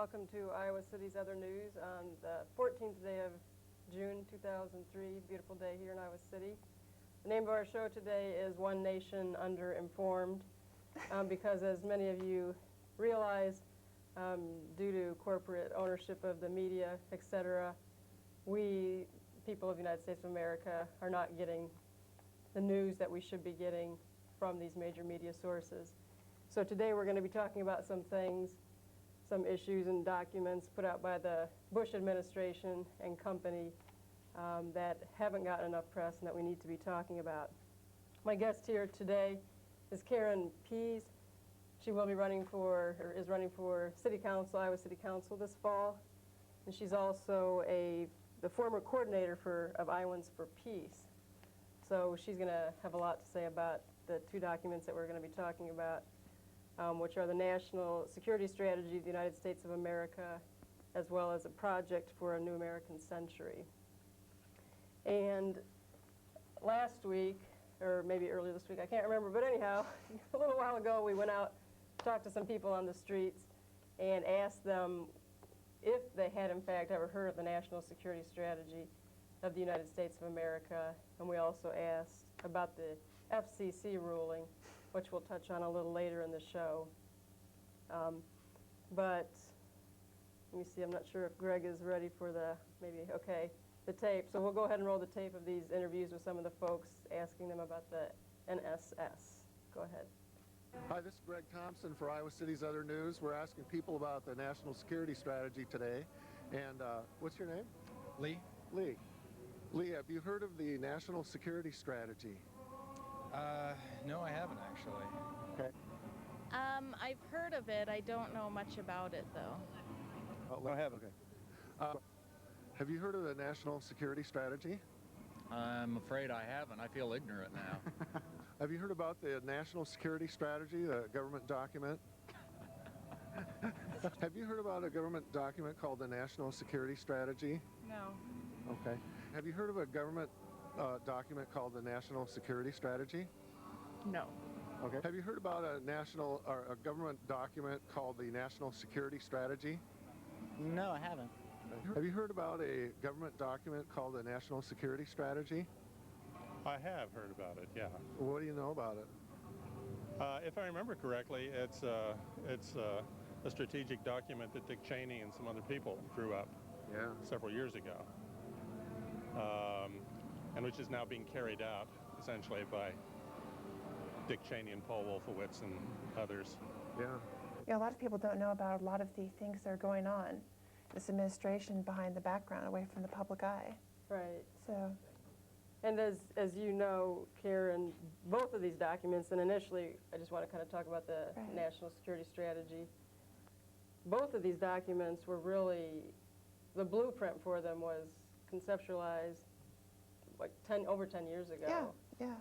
welcome to Iowa City's Other News on the 14th day of June 2003, beautiful day here in Iowa City. The name of our show today is One Nation Underinformed, because as many of you realize, due to corporate ownership of the media, etc., we, people of the United States of America, are not getting the news that we should be getting from these major media sources. So today we're going to be talking about some things, some issues and documents put out by the Bush administration and company that haven't gotten enough press and that we need to be talking about. My guest here today is Karen Pease. She will be running for, or is running for City Council, Iowa City Council this fall. And she's also the former coordinator of Iowans for Peace. So she's going to have a lot to say about the two documents that we're going to be talking about, which are the National Security Strategy of the United States of America, as well as a project for a new American century. And last week, or maybe earlier this week, I can't remember, but anyhow, a little while ago we went out, talked to some people on the streets, and asked them if they had in fact ever heard of the National Security Strategy of the United States of America, and we also asked about the FCC ruling, which we'll touch on a little later in the show. But let me see, I'm not sure if Greg is ready for the tape. So we'll go ahead and roll the tape of these interviews with some of the folks, asking them about the NSS. Go ahead. Hi, this is Greg Thompson for Iowa City's Other News. We're asking people about the National Security Strategy today. And what's your name? Lee? Lee. Lee, have you heard of the National Security Strategy? No, I haven't actually. Okay. I've heard of it. I don't know much about it, though. Oh, I haven't. Okay. Have you heard of the National Security Strategy? I'm afraid I haven't. I feel ignorant now. Have you heard about the National Security Strategy, the government document? Have you heard about a government document called the National Security Strategy? No. Okay. Have you heard of a government document called the National Security Strategy? No. Okay. Have you heard about a government document called the National Security Strategy? No, I haven't. Have you heard about a government document called the National Security Strategy? I have heard about it, yeah. What do you know about it? If I remember correctly, it's a strategic document that Dick Cheney and some other people drew up several years ago, and which is now being carried out essentially by Dick Cheney and Paul Wolfowitz and others. Yeah. A lot of people don't know about a lot of the things that are going on. This administration behind the background, away from the public eye. Right. So. And as you know, Karen, both of these documents, and initially I just want to kind of talk about the National Security Strategy. Both of these documents were really, the blueprint for them was conceptualized like over 10 years ago. Yeah.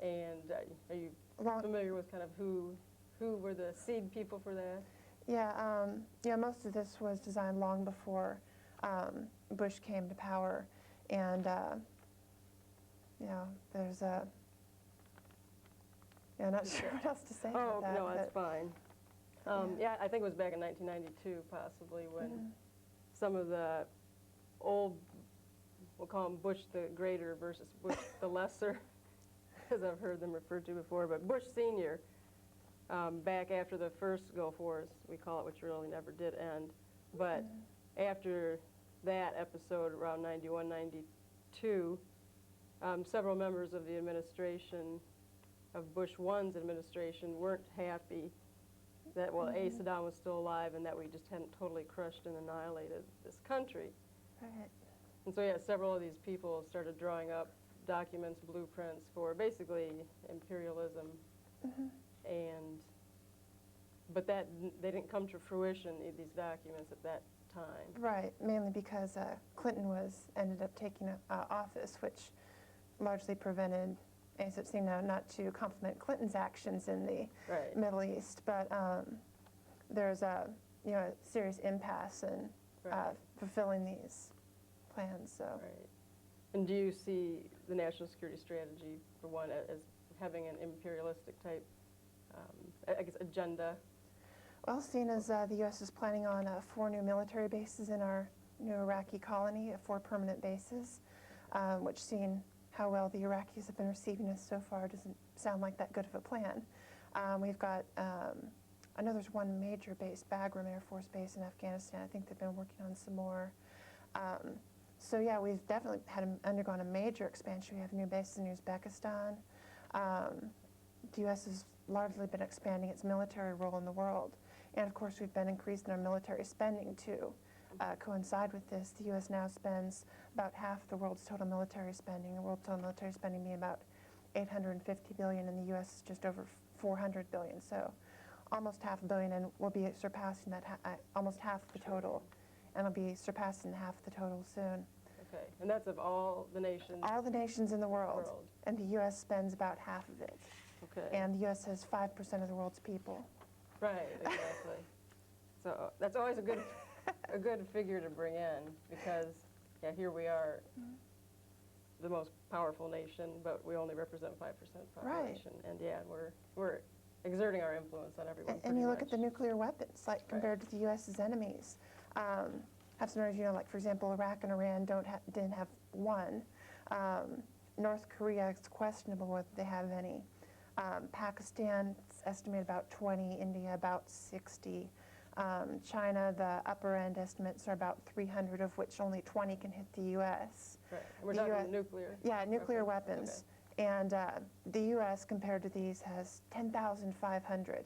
And are you familiar with kind of who were the seed people for that? Yeah, most of this was designed long before Bush came to power, and there's a. Yeah, I'm not sure what else to say about that. Oh, no, that's fine. Yeah, I think it was back in 1992, possibly, when some of the old, we'll call them Bush the Greater versus Bush the Lesser, as I've heard them referred to before, but Bush Sr., back after the first Gulf Wars, we call it, which really never did end, but after that episode, around 91, 92, several members of the administration, of Bush 1's administration, weren't happy that, well, Saddam was still alive and that we just hadn't totally crushed and annihilated this country. Right. And so, yeah, several of these people started drawing up documents, blueprints for basically imperialism. But they didn't come to fruition, these documents, at that time. Right, mainly because Clinton ended up taking office, which largely prevented, as it seemed now, not to compliment Clinton's actions in the Middle East, but there's a serious impasse in fulfilling these plans. So. Right. And do you see the National Security Strategy, for one, as having an imperialistic type, I guess, agenda? Well, seeing as the U.S. is planning on 4 new military bases in our new Iraqi colony, 4 permanent bases, which, seeing how well the Iraqis have been receiving us so far, doesn't sound like that good of a plan. We've got, I know there's one major base, Bagram Air Force Base in Afghanistan. I think they've been working on some more. So yeah, we've definitely undergone a major expansion. We have new bases in Uzbekistan. The U.S. has largely been expanding its military role in the world. And of course, we've been increasing our military spending to coincide with this. The U.S. now spends about half the world's total military spending. The world's total military spending being about $850 billion, and the U.S. is just over $400 billion. So almost $500 million, and we'll be surpassing that almost half the total, and we'll be surpassing half the total soon. Okay, and that's of all the nations? All the nations in the world. And the U.S. spends about half of it. Okay. And the U.S. has 5% of the world's people. Right, exactly. So that's always a good figure to bring in, because yeah, here we are, the most powerful nation, but we only represent 5% population. Right. And yeah, we're exerting our influence on everyone. And you look at the nuclear weapons, like compared to the U.S.'s enemies. Have some areas, like for example, Iraq and Iran didn't have one. North Korea, it's questionable whether they have any. Pakistan, estimated about 20. India, about 60. China, the upper end estimates are about 300, of which only 20 can hit the U.S. Right. We're talking nuclear. Yeah, nuclear weapons. Okay. And the U.S., compared to these, has 10,500.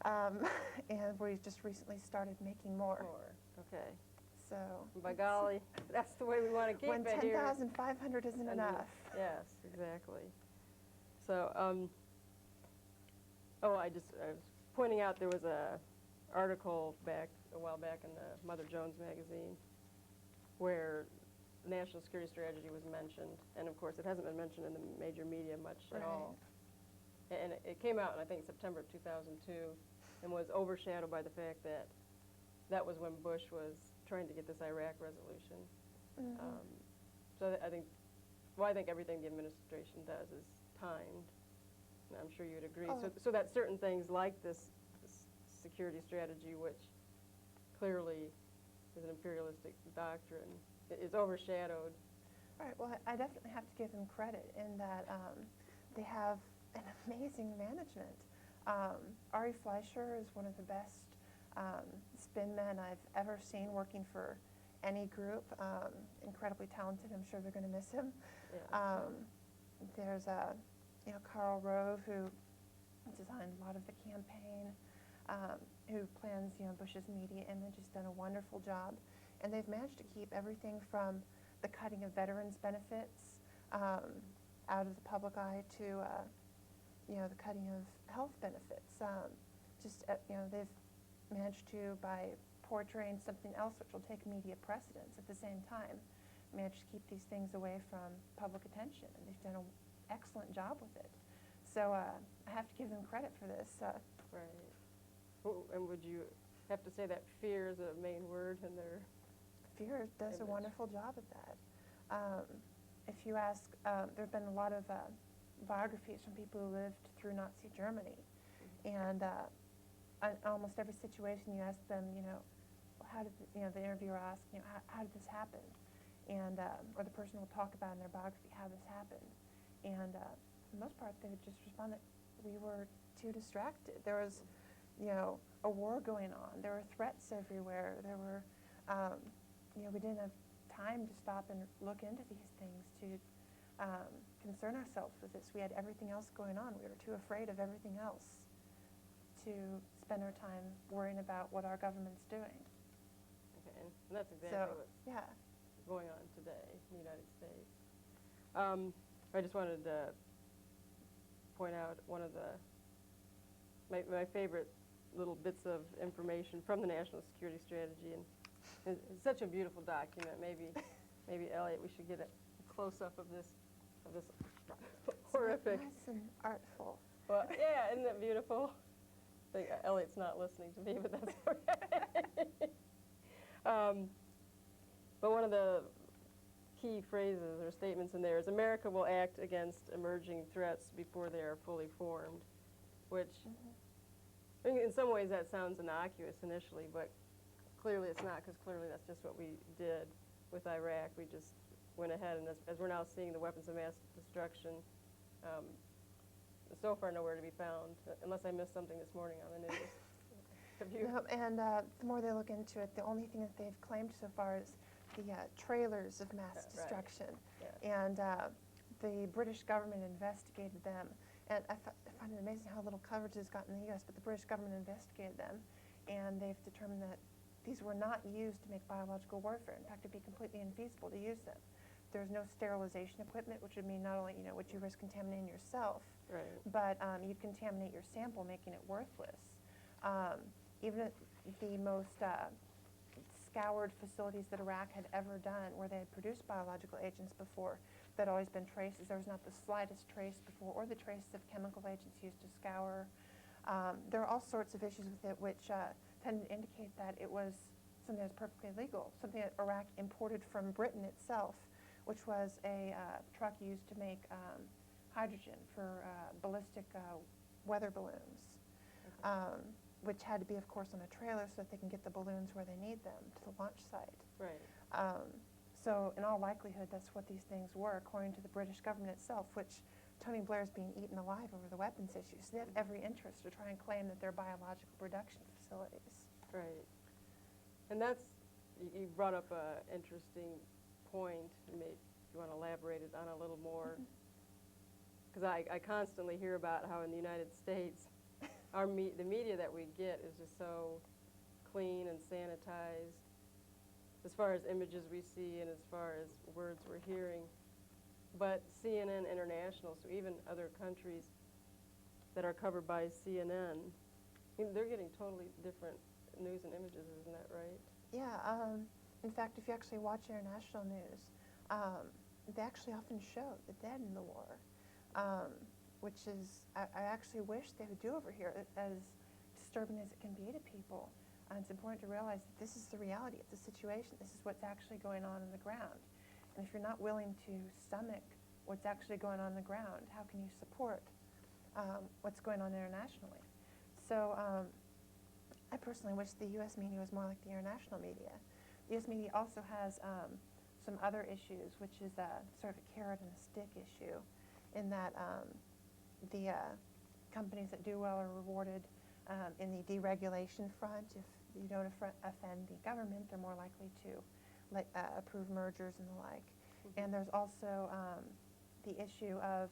Okay. And we just recently started making more. Okay. So, by golly, that's the way we want to keep when it here. 10,500 isn't enough. Yes, exactly. So, I was pointing out there was a article a while back in the Mother Jones magazine where national security strategy was mentioned, and of course it hasn't been mentioned in the major media much at all. And it came out in, I think, September of 2002, and was overshadowed by the fact that that was when Bush was trying to get this Iraq resolution. So I think everything the administration does is timed, and I'm sure you'd agree. So that certain things like this security strategy, which clearly is an imperialistic doctrine, is overshadowed. Right. Well, I definitely have to give them credit in that they have an amazing management. Ari Fleischer is one of the best spin men I've ever seen working for any group. Incredibly talented. I'm sure they're going to miss him. Yeah. There's Karl Rove, who designed a lot of the campaign, who plans Bush's media image, has done a wonderful job, and they've managed to keep everything from the cutting of veterans benefits out of the public eye to the cutting of health benefits. They've managed to, by portraying something else which will take media precedence at the same time, managed to keep these things away from public attention, and they've done an excellent job with it. So I have to give them credit for this. Right. Well, and would you have to say that fear is a main word in their Fear does image? A wonderful job at that. If you ask, there have been a lot of biographies from people who lived through Nazi Germany, and almost every situation you ask them, how did the interviewer ask, how did this happen? And or the person will talk about in their biography how this happened. And for the most part, they would just respond that we were too distracted. There was, a war going on. There were threats everywhere. There were, we didn't have time to stop and look into these things, to concern ourselves with this. We had everything else going on. We were too afraid of everything else to spend our time worrying about what our government's doing. Okay, and that's exactly what's going on today in the United States. I just wanted to point out one of my favorite little bits of information from the National Security Strategy, and it's such a beautiful document. Maybe Elliot, we should get a close-up of this horrific. Nice and artful. Well, yeah, isn't it beautiful? I think Elliot's not listening to me, but that's okay. But one of the key phrases or statements in there is, America will act against emerging threats before they are fully formed, which I mean, in some ways that sounds innocuous initially, but clearly it's not, because clearly that's just what we did with Iraq. We just went ahead, and as we're now seeing the weapons of mass destruction, so far nowhere to be found, unless I missed something this morning on the news. Have you? No, and the more they look into it, the only thing that they've claimed so far is the trailers of mass Right. destruction. Yeah. And the British government investigated them. And I find it amazing how little coverage has gotten in the U.S., but the British government investigated them, and they've determined that these were not used to make biological warfare. In fact, it'd be completely infeasible to use them. There's no sterilization equipment, which would mean not only, would you risk contaminating yourself, Right. but you'd contaminate your sample, making it worthless. Even at the most scoured facilities that Iraq had ever done, where they had produced biological agents before, there'd always been traces. There was not the slightest trace before, or the traces of chemical agents used to scour. There are all sorts of issues with it, which tend to indicate that it was something that was perfectly legal, something that Iraq imported from Britain itself, which was a truck used to make hydrogen for ballistic weather balloons, which had to be, of course, on a trailer so that they can get the balloons where they need them, to the launch site. Right. So in all likelihood, that's what these things were, according to the British government itself, which Tony Blair's being eaten alive over the weapons issue. So they have every interest to try and claim that they're biological production facilities. Right. And that's, you brought up an interesting point. Maybe you want to elaborate it on a little more. Because I constantly hear about how in the United States, the media that we get is just so clean and sanitized, as far as images we see and as far as words we're hearing. But CNN International, so even other countries that are covered by CNN, they're getting totally different news and images, isn't that right? Yeah. In fact, if you actually watch international news, they actually often show the dead in the war, which is, I actually wish they would do over here, as disturbing as it can be to people. It's important to realize that this is the reality of the situation. This is what's actually going on the ground. And if you're not willing to stomach what's actually going on the ground, how can you support what's going on internationally? So I personally wish the U.S. media was more like the international media. The U.S. media also has some other issues, which is sort of a carrot and a stick issue, in that the companies that do well are rewarded in the deregulation front. If you don't offend the government, they're more likely to approve mergers and the like. And there's also the issue of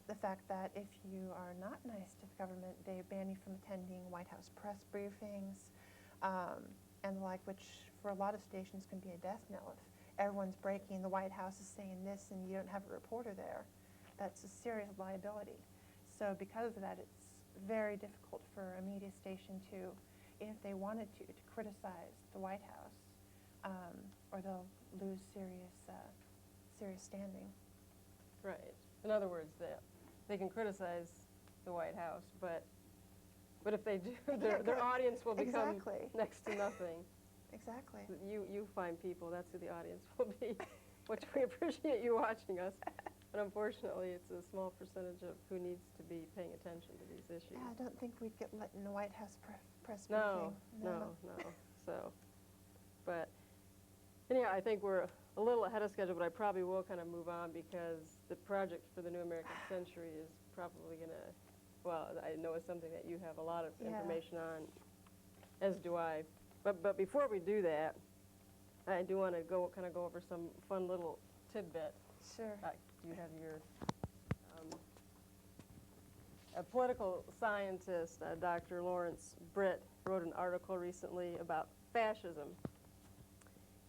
the fact that if you are not nice to the government, they ban you from attending White House press briefings and the like, which for a lot of stations can be a death knell. If everyone's breaking, the White House is saying this, and you don't have a reporter there, that's a serious liability. So because of that, it's very difficult for a media station to, if they wanted to criticize the White House, or they'll lose serious standing. Right. In other words, they can criticize the White House, but if they do, their audience will become next to nothing. Exactly. You find people, that's who the audience will be, which we appreciate you watching us. But unfortunately, it's a small percentage of who needs to be paying attention to these issues. Yeah, I don't think we'd get let in the White House press No, briefing. no. So, but anyhow, I think we're a little ahead of schedule, but I probably will kind of move on because the project for the New American Century is probably going to, well, I know it's something that you have a lot of information on, as do I. But before we do that, I do want to go over some fun little tidbit. Sure. You have your a political scientist, Dr. Lawrence Britt, wrote an article recently about fascism.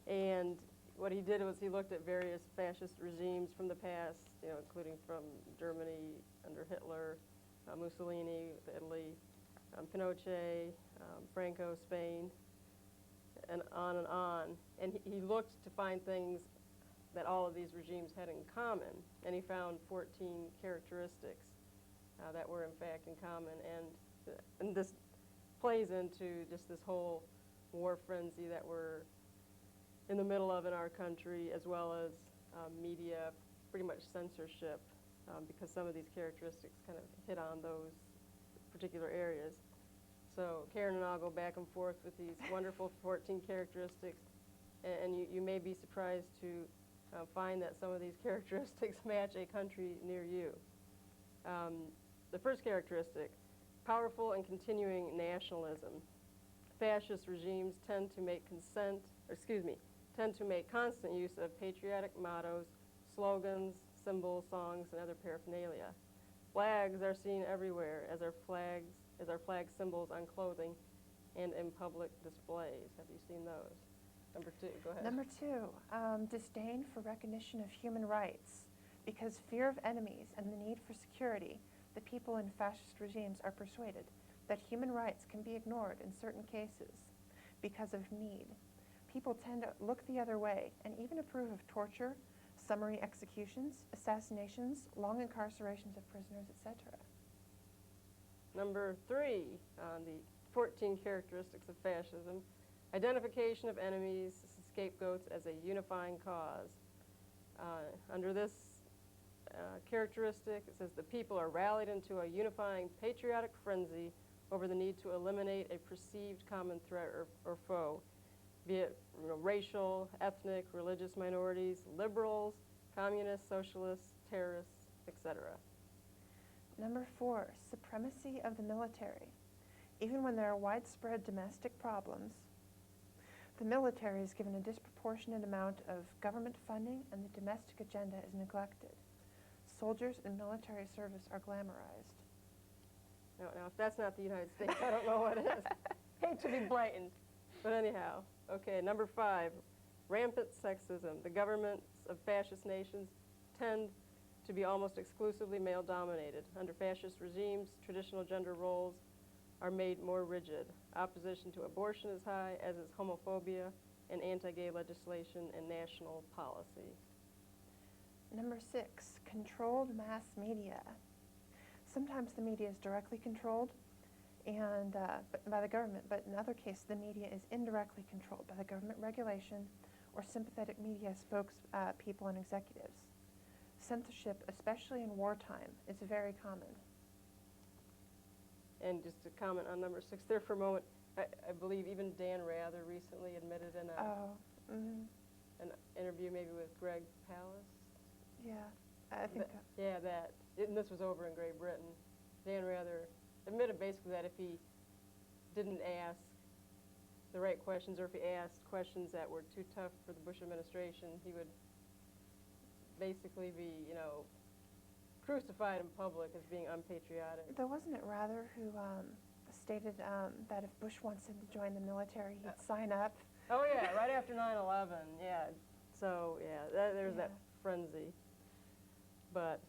And what he did was he looked at various fascist regimes from the past, including from Germany under Hitler, Mussolini, Italy, Pinochet, Franco, Spain, and on and on. And he looked to find things that all of these regimes had in common, and he found 14 characteristics that were in fact in common, and this plays into just this whole war frenzy that we're in the middle of in our country, as well as media, pretty much censorship, because some of these characteristics kind of hit on those particular areas. So Karen and I'll go back and forth with these wonderful 14 characteristics, and you may be surprised to find that some of these characteristics match a country near you. The first characteristic, powerful and continuing nationalism. Fascist regimes tend to make constant use of patriotic mottos, slogans, symbols, songs, and other paraphernalia. Flags are seen everywhere as our flag symbols on clothing and in public displays. Have you seen those? Number 2, go ahead. Number 2, disdain for recognition of human rights. Because fear of enemies and the need for security, the people in fascist regimes are persuaded that human rights can be ignored in certain cases because of need. People tend to look the other way and even approve of torture, summary executions, assassinations, long incarcerations of prisoners, etc. Number 3 on the 14 characteristics of fascism, identification of enemies, scapegoats as a unifying cause. Under this characteristic, it says the people are rallied into a unifying patriotic frenzy over the need to eliminate a perceived common threat or foe, be it racial, ethnic, religious minorities, liberals, communists, socialists, terrorists, etc. Number 4, supremacy of the military. Even when there are widespread domestic problems, the military is given a disproportionate amount of government funding and the domestic agenda is neglected. Soldiers in military service are glamorized. Now, if that's not the United States, I don't know what is. Hate to be blatant, but anyhow. Okay, number 5, rampant sexism. The governments of fascist nations tend to be almost exclusively male-dominated. Under fascist regimes, traditional gender roles are made more rigid. Opposition to abortion is high, as is homophobia and anti-gay legislation and national policy. Number 6, controlled mass media. Sometimes the media is directly controlled and by the government, but in other cases the media is indirectly controlled by the government regulation or sympathetic media spokespeople and executives. Censorship, especially in wartime, is very common. And just to comment on number 6 there for a moment, I believe even Dan Rather recently admitted in an interview maybe with Greg Palast. Yeah, I think and this was over in Great Britain. Dan Rather admitted basically that if he didn't ask the right questions, or if he asked questions that were too tough for the Bush administration, he would basically be, crucified in public as being unpatriotic. Though wasn't it Rather who stated that if Bush wants him to join the military, he'd sign up? Oh yeah, right after 9/11, yeah. So there's that frenzy. But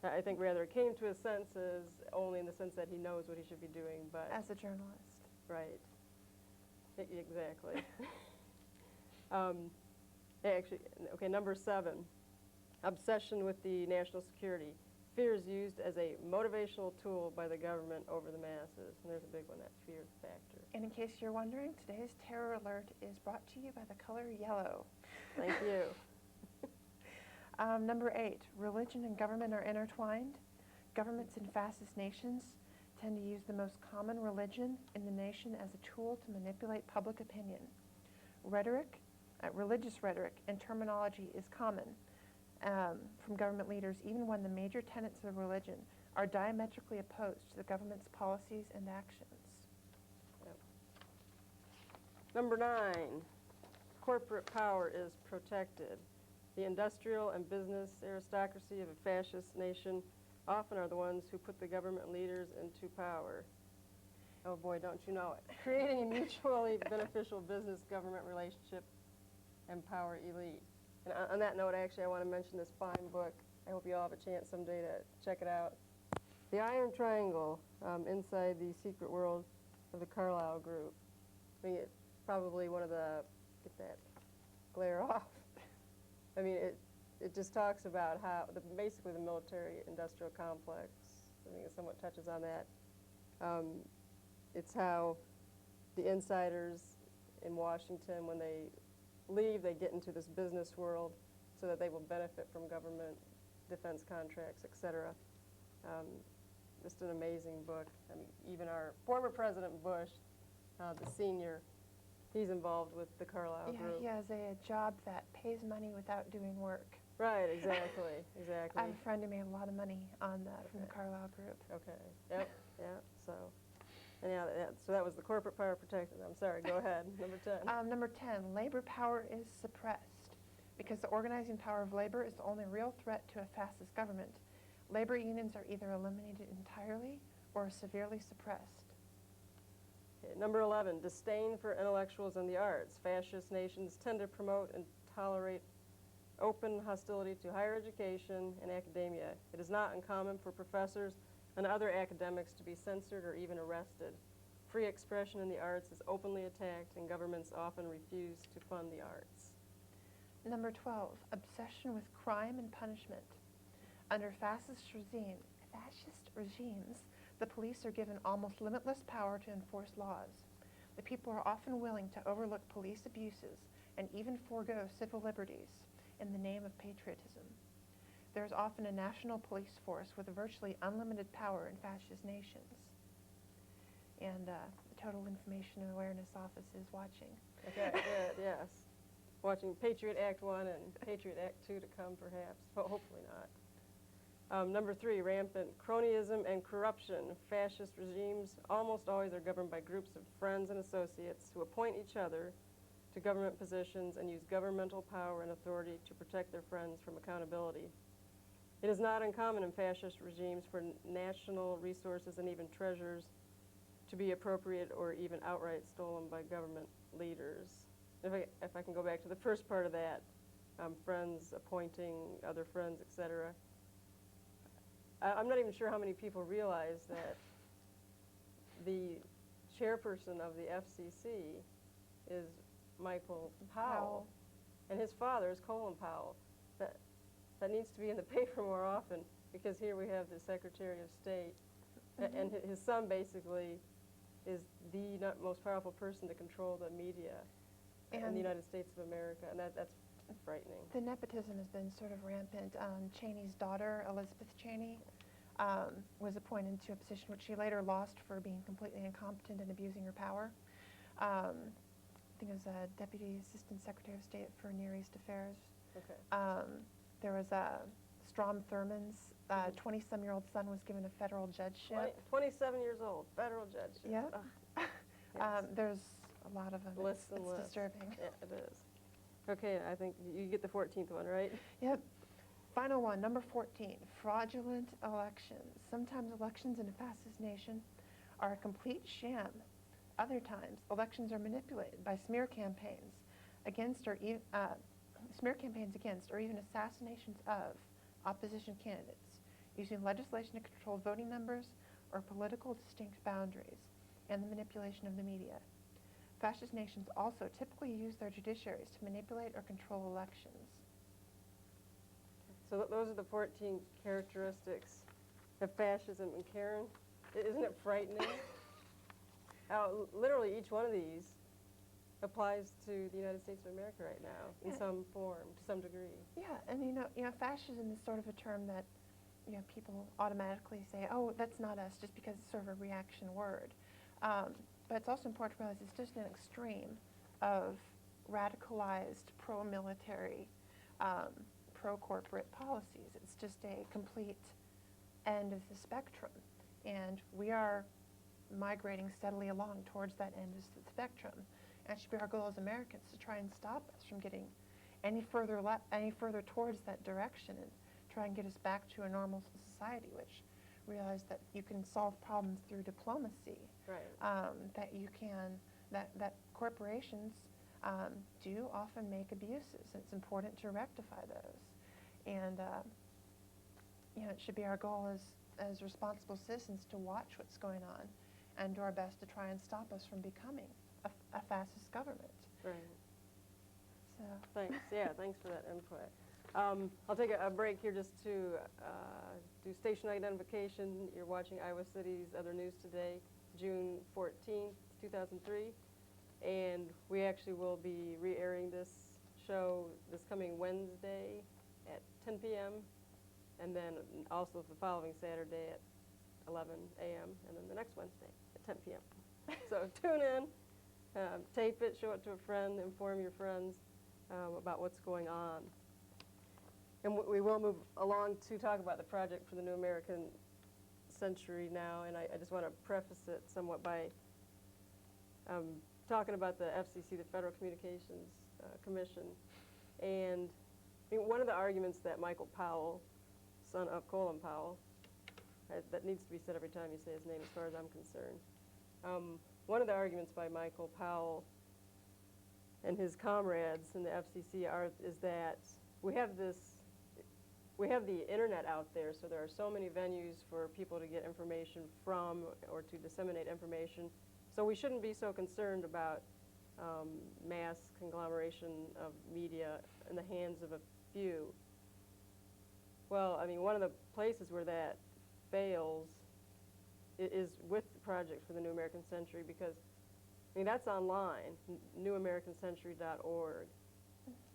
I think Rather it came to his senses only in the sense that he knows what he should be doing, but... As a journalist. Right. Exactly. Actually, okay, number 7, obsession with the national security. Fear is used as a motivational tool by the government over the masses. And there's a big one, that fear factor. And in case you're wondering, today's Terror Alert is brought to you by the color yellow. Thank you. Number 8, religion and government are intertwined. Governments in fascist nations tend to use the most common religion in the nation as a tool to manipulate public opinion. Religious rhetoric and terminology is common from government leaders, even when the major tenets of religion are diametrically opposed to the government's policies and actions. Yep. Number 9, corporate power is protected. The industrial and business aristocracy of a fascist nation often are the ones who put the government leaders into power. Oh boy, don't you know it. Creating a mutually beneficial business-government relationship and power elite. And on that note, actually, I want to mention this fine book. I hope you all have a chance someday to check it out. The Iron Triangle, Inside the Secret World of the Carlyle Group. I mean, it's probably one of the, get that glare off. I mean, it just talks about how, basically the military-industrial complex, I think it somewhat touches on that. It's how the insiders in Washington, when they leave, they get into this business world so that they will benefit from government defense contracts, et cetera. just an amazing book. I mean, even our former President Bush, the senior, he's involved with the Carlyle Yeah, Group. he has a job that pays money without doing work. Right, exactly, exactly. I have a friend who made a lot of money on that from the Carlyle Group. Okay, yep, yeah, so, and so that was the corporate power protected. I'm sorry, go ahead, number 10. Number 10, labor power is suppressed. Because the organizing power of labor is the only real threat to a fascist government, labor unions are either eliminated entirely or severely suppressed. Okay, number 11, disdain for intellectuals and the arts. Fascist nations tend to promote and tolerate open hostility to higher education and academia. It is not uncommon for professors and other academics to be censored or even arrested. Free expression in the arts is openly attacked, and governments often refuse to fund the arts. Number 12, obsession with crime and punishment. Under fascist regimes, the police are given almost limitless power to enforce laws. The people are often willing to overlook police abuses and even forego civil liberties in the name of patriotism. There is often a national police force with virtually unlimited power in fascist nations. And the Total Information and Awareness Office is watching. Okay, good, yes. Watching Patriot Act 1 and Patriot Act 2 to come, perhaps, but hopefully not. Number 3, rampant cronyism and corruption. Fascist regimes almost always are governed by groups of friends and associates who appoint each other to government positions and use governmental power and authority to protect their friends from accountability. It is not uncommon in fascist regimes for national resources and even treasures to be appropriated or even outright stolen by government leaders. If I can go back to the first part of that, friends appointing other friends, etc. I'm not even sure how many people realize that the chairperson of the FCC is Michael Powell, and his father is Colin Powell. That needs to be in the paper more often, because here we have the Secretary of State, and his son basically is the most powerful person to control the media in the United States of America, and that's frightening. The nepotism has been sort of rampant. Cheney's daughter, Elizabeth Cheney, was appointed to a position which she later lost for being completely incompetent and abusing her power. I think it was a Deputy Assistant Secretary of State for Near East Affairs. Okay. There was Strom Thurmond's 20-some-year-old son was given a federal judgeship. 27 years old, federal judgeship. Yeah. Yes. There's a lot of them. Lists and it's lists. disturbing. Yeah, it is. Okay, I think you get the 14th one, right? Yep. Final one, number 14, fraudulent elections. Sometimes elections in a fascist nation are a complete sham. Other times, elections are manipulated by smear campaigns against or even assassinations of opposition candidates, using legislation to control voting numbers or political distinct boundaries, and the manipulation of the media. Fascist nations also typically use their judiciaries to manipulate or control elections. So those are the 14 characteristics of fascism. And Karen, isn't it frightening? How literally each one of these applies to the United States of America right now in some form, to some degree. Yeah, and you know, fascism is sort of a term that people automatically say, oh, that's not us, just because it's sort of a reaction word. But it's also important to realize it's just an extreme of radicalized pro-military, pro-corporate policies. It's just a complete end of the spectrum. And we are migrating steadily along towards that end of the spectrum. And it should be our goal as Americans to try and stop us from getting any further towards that direction, and try and get us back to a normal society, which realize that you can solve problems through diplomacy. Right. That corporations do often make abuses, and it's important to rectify those. And it should be our goal as responsible citizens to watch what's going on and do our best to try and stop us from becoming a fascist government. Right. So. Thanks. Yeah, thanks for that input. I'll take a break here just to do station identification. You're watching Iowa City's Other News today, June 14th, 2003. And we actually will be re-airing this show this coming Wednesday at 10 p.m. and then also the following Saturday at 11 a.m., and then the next Wednesday at 10 p.m. So tune in, tape it, show it to a friend, inform your friends about what's going on. And we will move along to talk about the project for the New American Century now, and I just want to preface it somewhat by talking about the FCC, the Federal Communications Commission. And I think one of the arguments that Michael Powell, son of Colin Powell, that needs to be said every time you say his name as far as I'm concerned. One of the arguments by Michael Powell and his comrades in the FCC is that we have the internet out there, so there are so many venues for people to get information from or to disseminate information. So we shouldn't be so concerned about mass conglomeration of media in the hands of a few. Well, I mean, one of the places where that fails is with the Project for the New American Century, because, I mean, that's online, newamericancentury.org,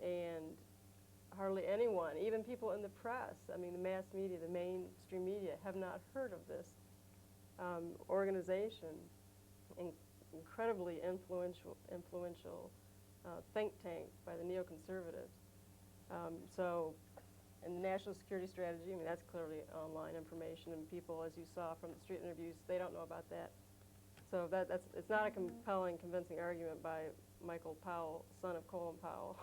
and hardly anyone, even people in the press, I mean, the mass media, the mainstream media, have not heard of this organization, incredibly influential think tank by the neoconservatives. So, and the National Security Strategy, I mean, that's clearly online information, and people, as you saw from the street interviews, they don't know about that. So it's not a compelling, convincing argument by Michael Powell, son of Colin Powell,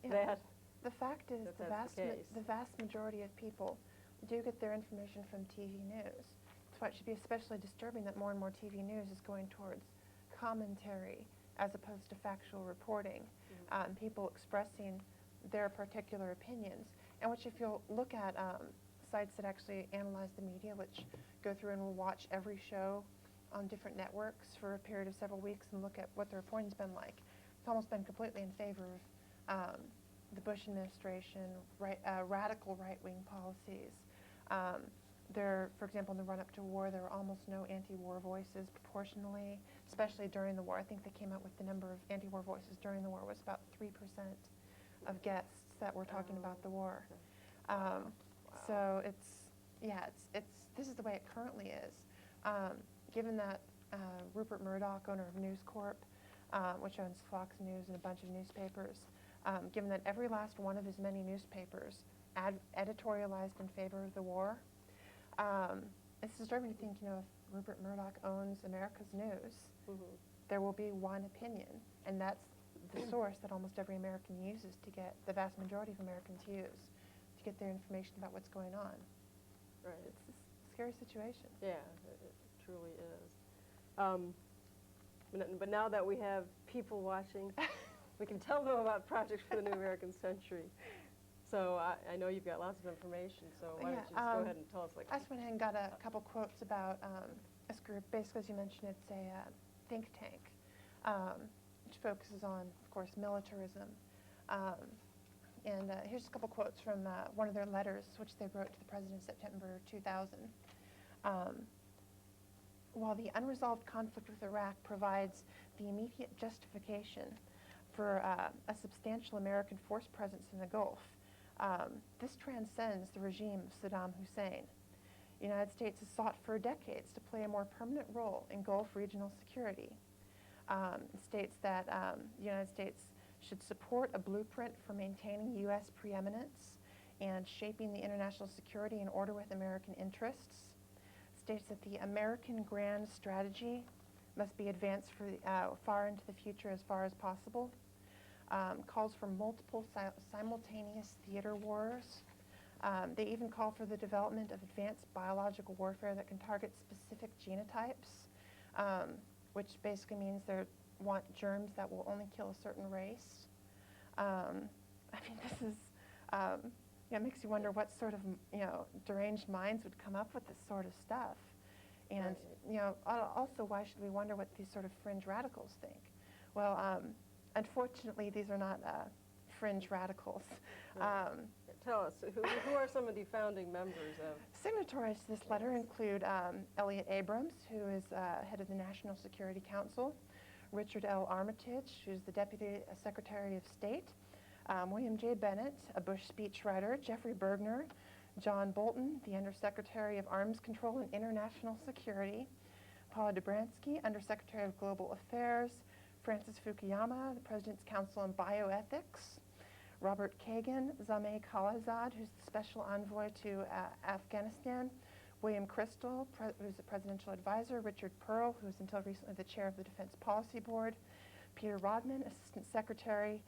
Yeah. The fact is, the case. vast majority of people do get their information from TV news. That's why it should be especially disturbing that more and more TV news is going towards commentary as opposed to factual reporting, and people expressing their particular opinions. And which, if you'll look at sites that actually analyze the media, which go through and will watch every show on different networks for a period of several weeks and look at what the reporting's been like, it's almost been completely in favor of the Bush administration, radical right-wing policies. For example, in the run-up to war, there were almost no anti-war voices proportionally, especially during the war. I think they came out with the number of anti-war voices during the war was about 3% of guests that were talking about the war. So this is the way it currently is. Given that Rupert Murdoch, owner of News Corp, which owns Fox News and a bunch of newspapers, given that every last one of his many newspapers editorialized in favor of the war, it's disturbing to think, if Rupert Murdoch owns America's news, there will be one opinion, and that's the source that almost every American uses to get, the vast majority of Americans use, to get their information about what's going on. Right. It's a scary situation. Yeah, it truly is. But now that we have people watching, we can tell them about Project for the New American Century. So I know you've got lots of information, so why don't you just go ahead and tell us. I just went ahead and got a couple quotes about this group. Basically, as you mentioned, it's a think tank, which focuses on, of course, militarism. And here's a couple quotes from one of their letters, which they wrote to the president in September 2000. While the unresolved conflict with Iraq provides the immediate justification for a substantial American force presence in the Gulf, this transcends the regime of Saddam Hussein. The United States has sought for decades to play a more permanent role in Gulf regional security. It states that the United States should support a blueprint for maintaining U.S. preeminence and shaping the international security in order with American interests. States that the American grand strategy must be advanced for far into the future as far as possible. Calls for multiple simultaneous theater wars. They even call for the development of advanced biological warfare that can target specific genotypes, which basically means they want germs that will only kill a certain race. I mean, this is, it makes you wonder what sort of, deranged minds would come up with this sort of stuff. And, also, why should we wonder what these sort of fringe radicals think? Well, unfortunately, these are not fringe radicals. Tell us, who are some of the founding members of? Signatories to this letter include Elliott Abrams, who is head of the National Security Council, Richard L. Armitage, who's the Deputy Secretary of State, William J. Bennett, a Bush speechwriter, Jeffrey Bergner, John Bolton, the Undersecretary of Arms Control and International Security, Paula Dobransky, Undersecretary of Global Affairs, Francis Fukuyama, the President's Council on Bioethics, Robert Kagan, Zameh Khalilzad, who's the Special Envoy to Afghanistan, William Crystal, who's the Presidential Advisor, Richard Pearl, who was until recently the Chair of the Defense Policy Board, Peter Rodman, Assistant Secretary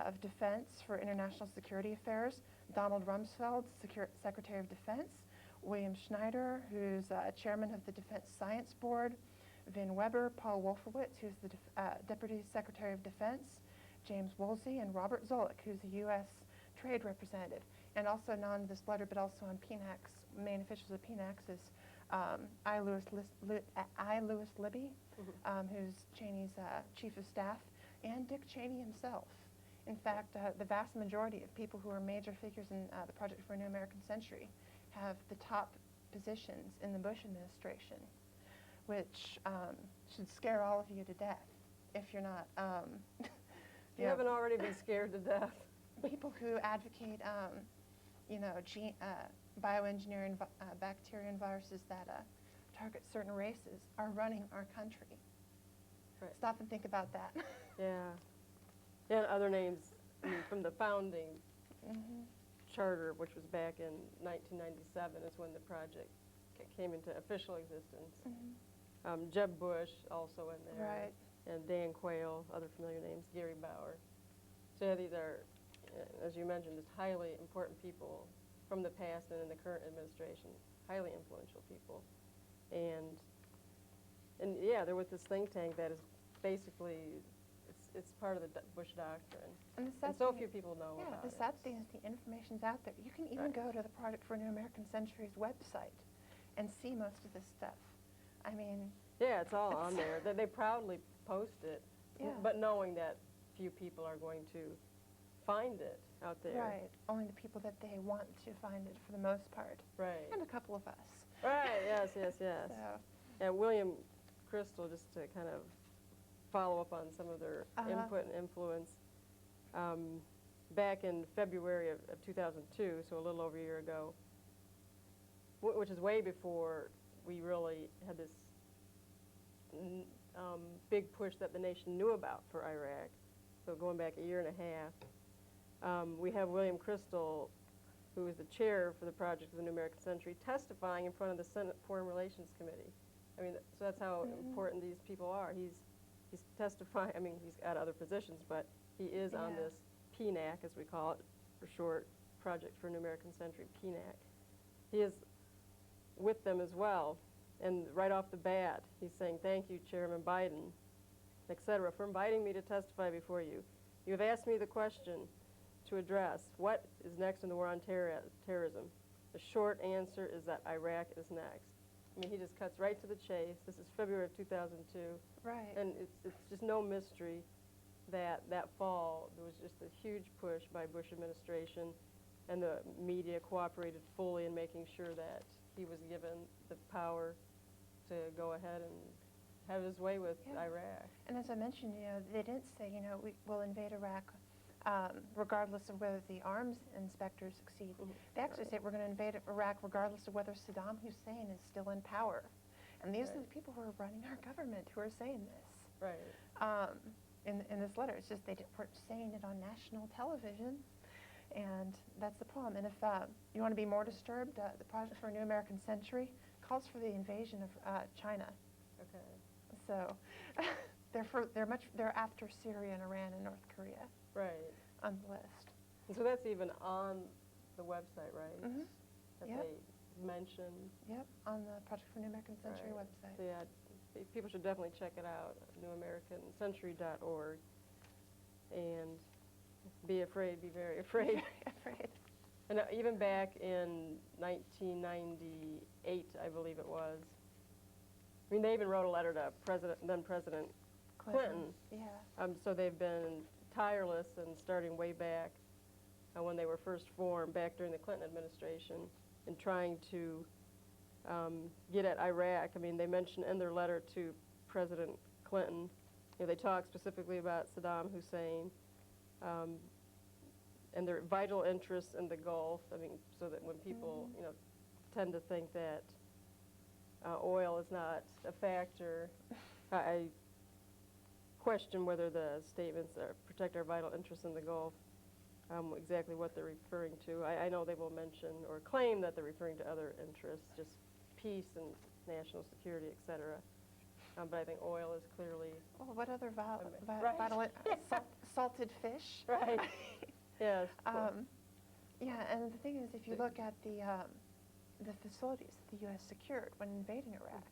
of Defense for International Security Affairs, Donald Rumsfeld, Secretary of Defense, William Schneider, who's Chairman of the Defense Science Board, Vin Weber, Paul Wolfowitz, who's the Deputy Secretary of Defense, James Woolsey, and Robert Zoellick, who's a U.S. Trade Representative. And also not on this letter, but also on PNAC's, main officials of PNAC's is I. Lewis Libby, who's Cheney's Chief of Staff, and Dick Cheney himself. In fact, the vast majority of people who are major figures in the Project for a New American Century have the top positions in the Bush administration, which should scare all of you to death if you're not. You haven't already been scared to death. People who advocate, bioengineering bacteria and viruses that target certain races are running our country. Right. Stop and think about that. Yeah. And other names, I mean, from the founding charter, which was back in 1997, is when the project came into official existence. Jeb Bush also in there. Right. And Dan Quayle, other familiar names, Gary Bauer. So yeah, these are, as you mentioned, just highly important people from the past and in the current administration, highly influential people. And yeah, they're with this think tank that is basically, it's part of the Bush doctrine. And so few people know about it. The sad thing is the information's out there. You can even go to the Project for a New American Century's website and see most of this stuff. I mean... Yeah, it's all on there. They proudly post it, but knowing that few people are going to find it out there. Right. Only the people that they want to find it for the most part. Right. And a couple of us. Right, yes. So. Yeah, William Crystal, just to kind of follow up on some of their input and influence, back in February of 2002, so a little over a year ago, which is way before we really had this big push that the nation knew about for Iraq, so going back a year and a half, we have William Crystal, who is the chair for the Project of the New American Century, testifying in front of the Senate Foreign Relations Committee. I mean, so that's how important these people are. He's testifying, I mean, he's got other positions, but he is on this PNAC, as we call it, for short, Project for a New American Century, PNAC. He is with them as well, and right off the bat, he's saying, "Thank you, Chairman Biden, etc., for inviting me to testify before you. You have asked me the question to address, what is next in the war on terrorism? The short answer is that Iraq is next." I mean, he just cuts right to the chase. This is February of 2002. Right. And it's just no mystery that that fall, there was just a huge push by Bush administration, and the media cooperated fully in making sure that he was given the power to go ahead and have his way with Iraq. And as I mentioned, they didn't say, we will invade Iraq regardless of whether the arms inspectors succeed. They actually say we're going to invade Iraq regardless of whether Saddam Hussein is still in power. And these are the people who are running our government who are saying this. Right. In this letter, it's just they weren't saying it on national television, and that's the problem. And if you want to be more disturbed, the Project for a New American Century calls for the invasion of China. Okay. So they're after Syria and Iran and North Korea. Right. On the list. And so that's even on the website, right? Mm-hmm. That they mentioned. Yep, on the Project for a New American Century website. So yeah, people should definitely check it out, newamericancentury.org. And be afraid, be very afraid. Very afraid. And even back in 1998, I believe it was, I mean, they even wrote a letter to then President Clinton. Yeah. So they've been tireless and starting way back when they were first formed, back during the Clinton administration, in trying to get at Iraq. I mean, they mentioned in their letter to President Clinton, they talk specifically about Saddam Hussein, and their vital interests in the Gulf. I mean, so that when people, tend to think that oil is not a factor, I question whether the statements that protect our vital interests in the Gulf, exactly what they're referring to. I know they will mention or claim that they're referring to other interests, just peace and national security, et cetera. But I think oil is clearly... Well, what other Right. vital salted fish? Right. Yes. Yeah, and the thing is, if you look at the facilities that the U.S. secured when invading Iraq,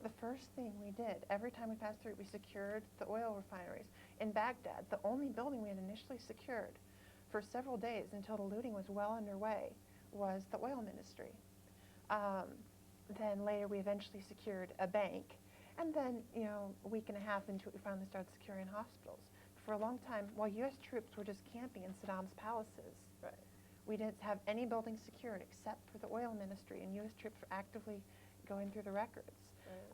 the first thing we did, every time we passed through, we secured the oil refineries. In Baghdad, the only building we had initially secured for several days until the looting was well underway was the oil ministry. Then later we eventually secured a bank. And then, a week and a half into it, we finally started securing hospitals. For a long time, while U.S. troops were just camping in Saddam's palaces, Right. we didn't have any buildings secured except for the oil ministry, and U.S. troops were actively going through the records.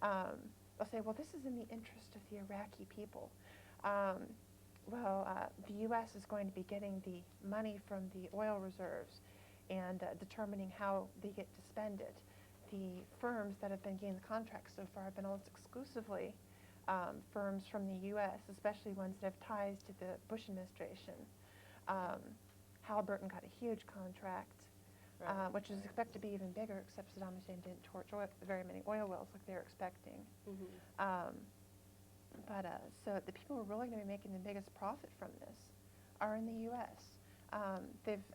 Right. They'll say, well, this is in the interest of the Iraqi people. The U.S. is going to be getting the money from the oil reserves and determining how they get to spend it. The firms that have been getting the contracts so far have been almost exclusively firms from the U.S., especially ones that have ties to the Bush administration. Halliburton got a huge contract, Right. which is expected to be even bigger, except Saddam Hussein didn't torch very many oil wells like they were expecting. Mm-hmm. So the people who are really going to be making the biggest profit from this are in the U.S. They've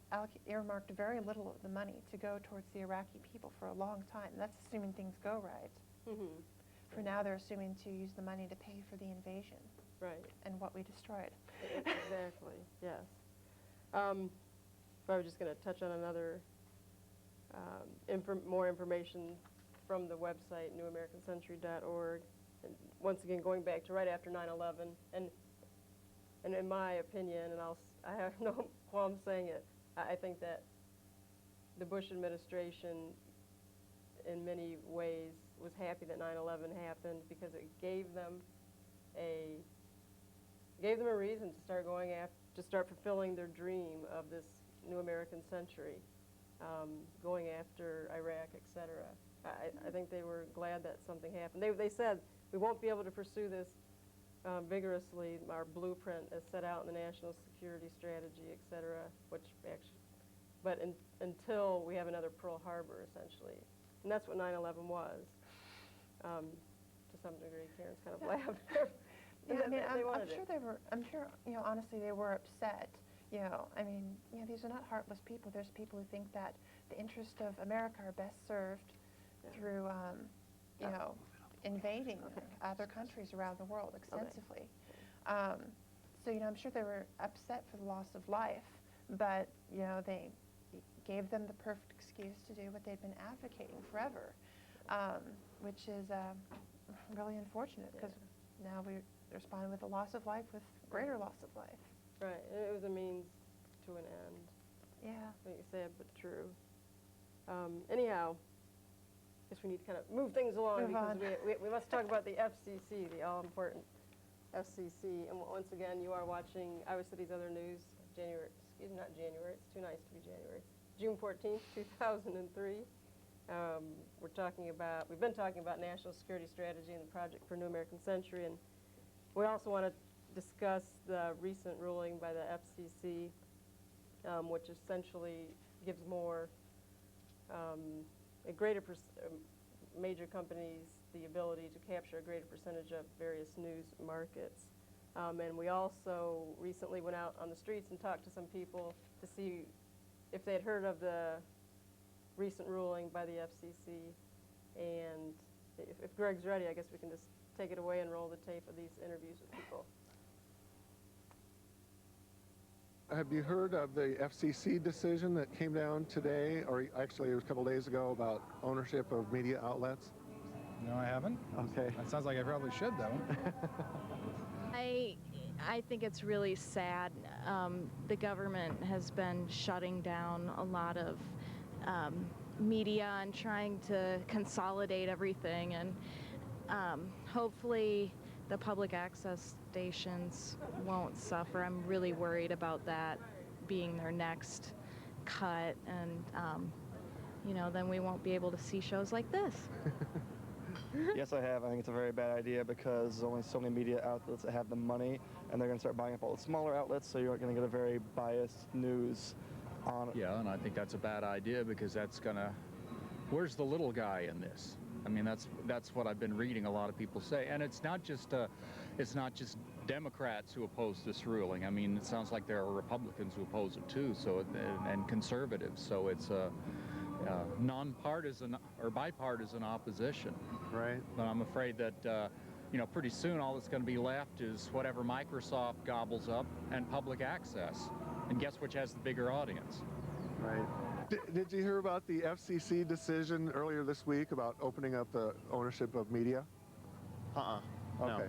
earmarked very little of the money to go towards the Iraqi people for a long time. That's assuming things go right. Mm-hmm. For now, they're assuming to use the money to pay for the invasion Right. and what we destroyed. Exactly. Yes. I was just going to touch on another more information from the website newamericancentury.org. And once again, going back to right after 9/11, and in my opinion, and I have no qualm saying it, I think that the Bush administration, in many ways, was happy that 9/11 happened because it gave them a reason to start fulfilling their dream of this new American century, going after Iraq, et cetera. I think they were glad that something happened. They said, we won't be able to pursue this vigorously, our blueprint as set out in the National Security Strategy, et cetera, until we have another Pearl Harbor, essentially. And that's what 9/11 was, to some degree. Karen's kind of laughed. Yeah, I mean, I'm sure honestly, they were upset. These are not heartless people. There's people who think that the interests of America are best served through, invading other countries around the world extensively. Okay. I'm sure they were upset for the loss of life, but, they gave them the perfect excuse to do what they've been advocating forever, which is really unfortunate because now we're responding with the loss of life with greater loss of life. Right. It was a means to an end. Yeah. I think sad but true. Anyhow, I guess we need to kind of move things along because we must talk about the FCC, the all-important FCC. And once again, you are watching Iowa City's Other News, not January, it's too nice to be January, June 14th, 2003. We've been talking about national security strategy and the project for New American Century, and we also want to discuss the recent ruling by the FCC, which essentially gives more, major companies the ability to capture a greater percentage of various news markets. And we also recently went out on the streets and talked to some people to see if they had heard of the recent ruling by the FCC. And if Greg's ready, I guess we can just take it away and roll the tape of these interviews with people. Have you heard of the FCC decision that came down today, or actually it was a couple days ago, about ownership of media outlets? No, I haven't. Okay. That sounds like I probably should, though. I think it's really sad. The government has been shutting down a lot of media and trying to consolidate everything, and hopefully the public access stations won't suffer. I'm really worried about that being their next cut, and then we won't be able to see shows like this. Yes, I have. I think it's a very bad idea because there's only so many media outlets that have the money, and they're going to start buying up all the smaller outlets, so you're going to get a very biased news on it. Yeah, and I think that's a bad idea because that's gonna. Where's the little guy in this? I mean, that's what I've been reading a lot of people say, and it's not just Democrats who oppose this ruling. I mean, it sounds like there are Republicans who oppose it too, and conservatives. So it's a nonpartisan or bipartisan opposition. Right. But I'm afraid that pretty soon all that's going to be left is whatever Microsoft gobbles up and public access. And guess which has the bigger audience? Right. Did you hear about the FCC decision earlier this week about opening up the ownership of media? No. Okay.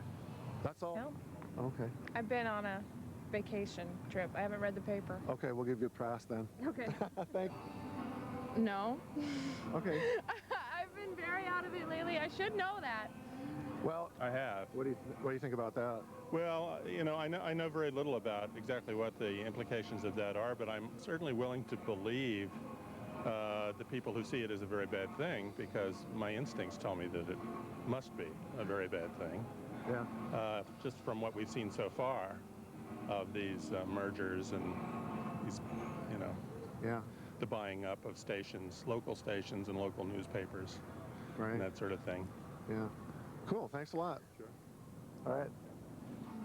That's all? No. Okay. I've been on a vacation trip. I haven't read the paper. Okay, we'll give you a pass then. Okay. Thank No. Okay. I've been very out of it lately. I should know that. Well, I have. what do you think about that? Well, I know very little about exactly what the implications of that are, but I'm certainly willing to believe the people who see it as a very bad thing, because my instincts tell me that it must be a very bad thing. Yeah. Just from what we've seen so far of these mergers and these, Yeah. the buying up of stations, local stations and local newspapers, Right. and that sort of thing. Yeah. Cool. Thanks a lot. Sure. All right.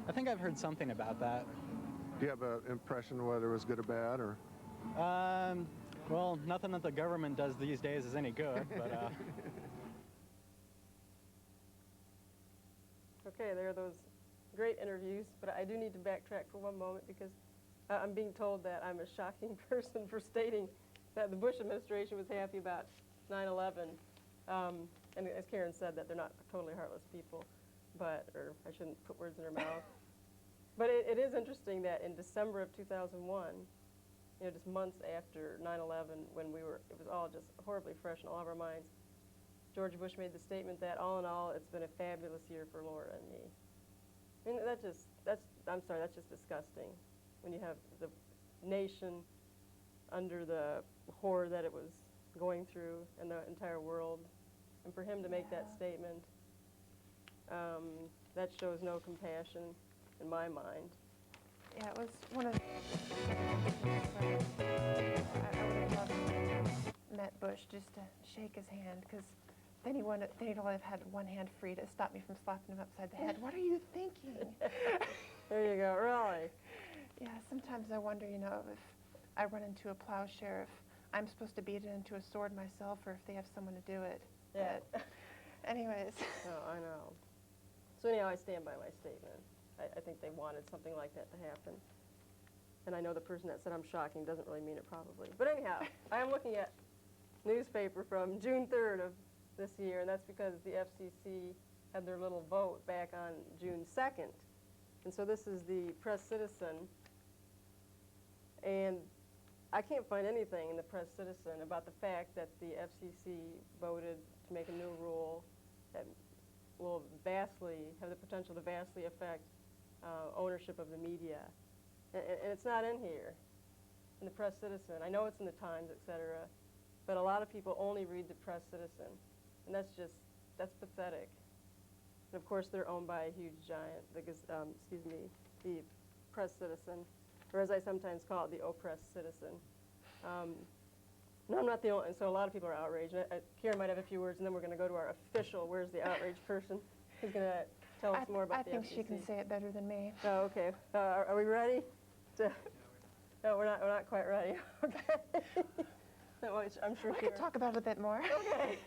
I think I've heard something about that. Do you have an impression whether it was good or bad, or? Well, nothing that the government does these days is any good, but Okay, there are those great interviews, but I do need to backtrack for one moment because I'm being told that I'm a shocking person for stating that the Bush administration was happy about 9/11. And as Karen said, that they're not totally heartless people, or I shouldn't put words in her mouth. But it is interesting that in December of 2001, just months after 9/11, when it was all just horribly fresh in all of our minds, George Bush made the statement that all in all, it's been a fabulous year for Laura and me. I mean, that's just disgusting. When you have the nation under the horror that it was going through and the entire world, and for him to make that statement, that shows no compassion in my mind. Yeah, it was one of I would have loved to have met Bush just to shake his hand, because then he'd only have had one hand free to stop me from slapping him upside the head. What are you thinking? There you go, really. Yeah, sometimes I wonder, if I run into a plowshare, if I'm supposed to beat it into a sword myself, or if they have someone to do it. Yeah. But anyways. Oh, I know. So anyhow, I stand by my statement. I think they wanted something like that to happen. And I know the person that said I'm shocking doesn't really mean it, probably. But anyhow, I am looking at newspaper from June 3rd of this year, and that's because the FCC had their little vote back on June 2nd. And so this is the Press-Citizen. And I can't find anything in the Press-Citizen about the fact that the FCC voted to make a new rule that will have the potential to vastly affect ownership of the media. And it's not in here, in the Press-Citizen. I know it's in the Times, etc., but a lot of people only read the Press-Citizen, and that's pathetic. And of course, they're owned by a huge giant, the Press-Citizen, or as I sometimes call it, the oppressed citizen. No, I'm not the only, and so a lot of people are outraged. Karen might have a few words, and then we're going to go to our official, where's the outraged person, who's going to tell us more about the FCC. I think she can say it better than me. Oh, okay. Are we ready? No, we're not quite ready. Okay. I'm sure We could talk about it a bit more. Okay.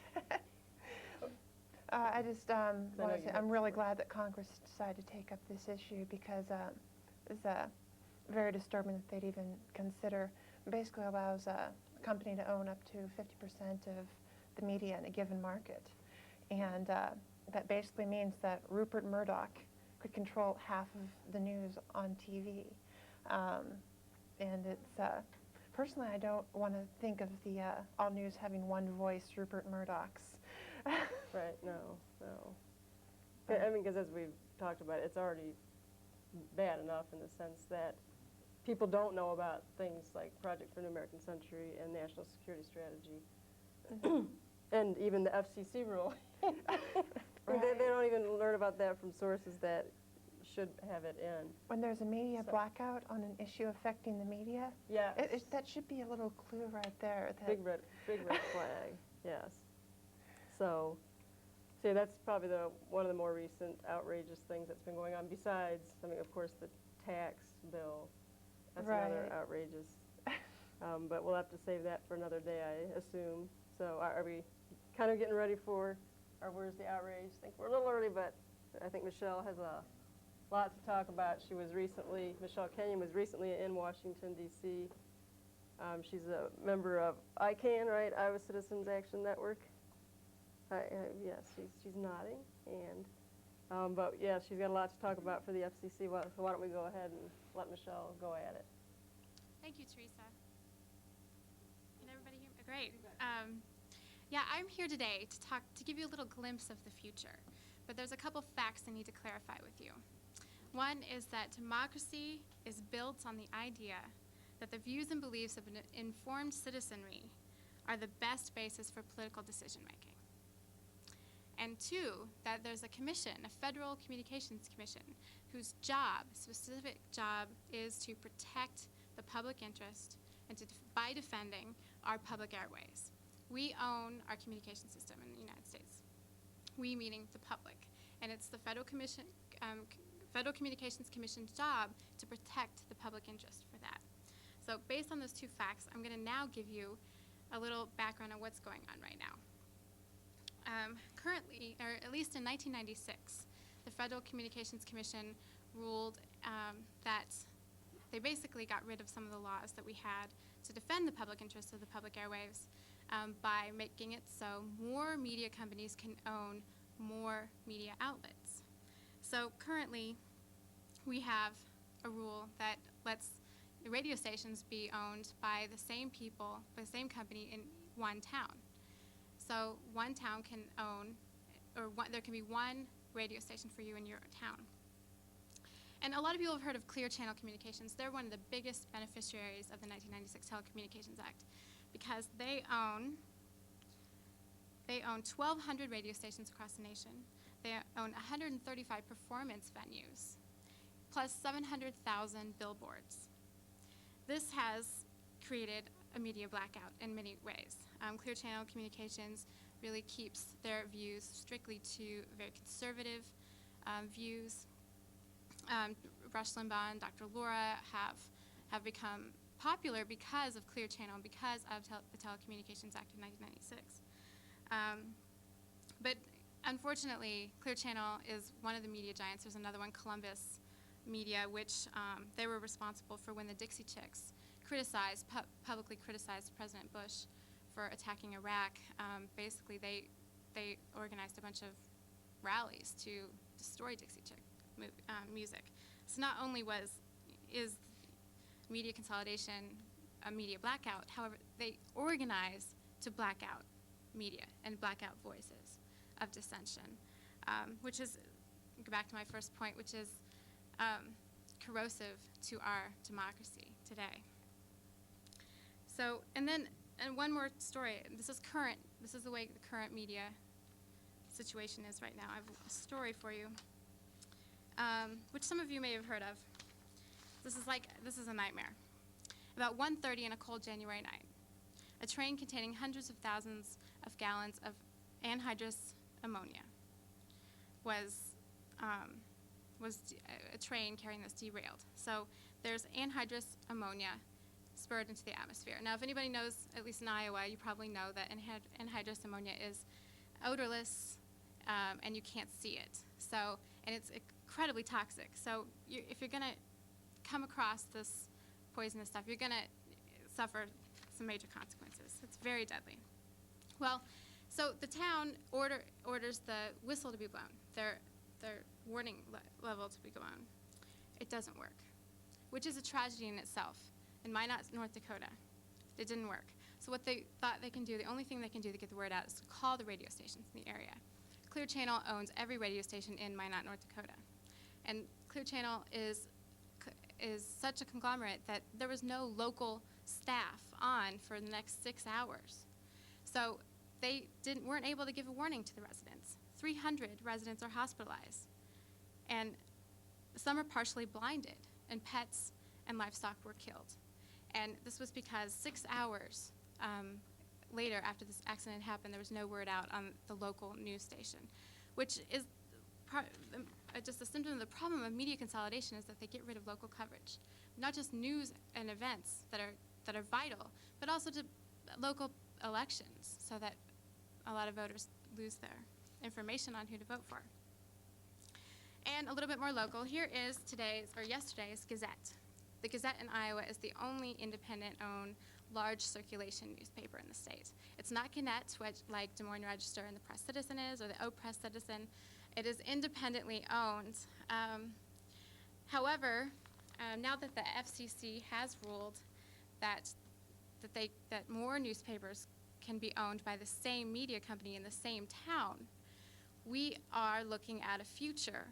I just want to say I'm really glad that Congress decided to take up this issue, because it's very disturbing that they'd even consider. Basically allows a company to own up to 50% of the media in a given market. And that basically means that Rupert Murdoch could control half of the news on TV. And it's, personally, I don't want to think of the all news having one voice, Rupert Murdoch's. Right, no. I mean, because as we've talked about, it's already bad enough in the sense that people don't know about things like Project for New American Century and National Security Strategy, and even the FCC rule. They don't even learn about that from sources that should have it in. When there's a media blackout on an issue affecting the media, Yeah. that should be a little clue right there. That Big red flag, yes. So, see, that's probably one of the more recent outrageous things that's been going on, besides, I mean, of course, the tax bill. That's another Right. outrageous. But we'll have to save that for another day, I assume. So are we kind of getting ready for our Where's the Outrage? I think we're a little early, but I think Michelle has a lot to talk about. Michelle Kenyon was recently in Washington, D.C. She's a member of ICANN, right? Iowa Citizens Action Network. Yes, she's nodding. But yeah, she's got a lot to talk about for the FCC. So why don't we go ahead and let Michelle go at it. Thank you, Teresa. Can everybody hear me? Great. Yeah, I'm here today to give you a little glimpse of the future. But there's a couple facts I need to clarify with you. One is that democracy is built on the idea that the views and beliefs of an informed citizenry are the best basis for political decision making. And two, that there's a commission, a Federal Communications Commission, whose specific job, is to protect the public interest and by defending our public airways. We own our communication system in the United States. We meaning the public. And it's the Federal Communications Commission's job to protect the public interest for that. So based on those two facts, I'm going to now give you a little background on what's going on right now. Currently, or at least in 1996, the Federal Communications Commission ruled that they basically got rid of some of the laws that we had to defend the public interests of the public airwaves by making it so more media companies can own more media outlets. So currently, we have a rule that lets the radio stations be owned by the same people, by the same company in one town. So one town can own, there can be one radio station for you in your town. And a lot of people have heard of Clear Channel Communications. They're one of the biggest beneficiaries of the 1996 Telecommunications Act because they own 1,200 radio stations across the nation. They own 135 performance venues, plus 700,000 billboards. This has created a media blackout in many ways. Clear Channel Communications really keeps their views strictly to very conservative views. Rush Limbaugh and Dr. Laura have become popular because of Clear Channel, because of the Telecommunications Act of 1996. But unfortunately, Clear Channel is one of the media giants. There's another one, Columbus Media, which they were responsible for when the Dixie Chicks publicly criticized President Bush for attacking Iraq. Basically, they organized a bunch of rallies to destroy Dixie Chick music. So not only is media consolidation a media blackout, however, they organize to black out media and black out voices of dissension, which is, go back to my first point, which is corrosive to our democracy today. So, and one more story. This is current. This is the way the current media situation is right now. I have a story for you, which some of you may have heard of. This is a nightmare. About 1:30 on a cold January night, a train containing hundreds of thousands of gallons of anhydrous ammonia a train carrying this derailed. So there's anhydrous ammonia spurred into the atmosphere. Now, if anybody knows, at least in Iowa, you probably know that anhydrous ammonia is odorless and you can't see it. So, and it's incredibly toxic. So if you're going to come across this poisonous stuff, you're going to suffer some major consequences. It's very deadly. Well, so the town orders the whistle to be blown, their warning level to be blown. It doesn't work, which is a tragedy in itself. In Minot, North Dakota, it didn't work. So what they thought they can do, the only thing they can do to get the word out is to call the radio stations in the area. Clear Channel owns every radio station in Minot, North Dakota. And Clear Channel is such a conglomerate that there was no local staff on for the next 6 hours. So they weren't able to give a warning to the residents. 300 residents are hospitalized, and some are partially blinded, and pets and livestock were killed. And this was because 6 hours later, after this accident happened, there was no word out on the local news station, which is just a symptom of the problem of media consolidation, is that they get rid of local coverage, not just news and events that are vital, but also to local elections, so that a lot of voters lose their information on who to vote for. And a little bit more local, here is yesterday's Gazette. The Gazette in Iowa is the only independent-owned large circulation newspaper in the state. It's not Gannett, which, like Des Moines Register and the Press Citizen is, or the Oak Press Citizen. It is independently owned. However, now that the FCC has ruled that more newspapers can be owned by the same media company in the same town, we are looking at a future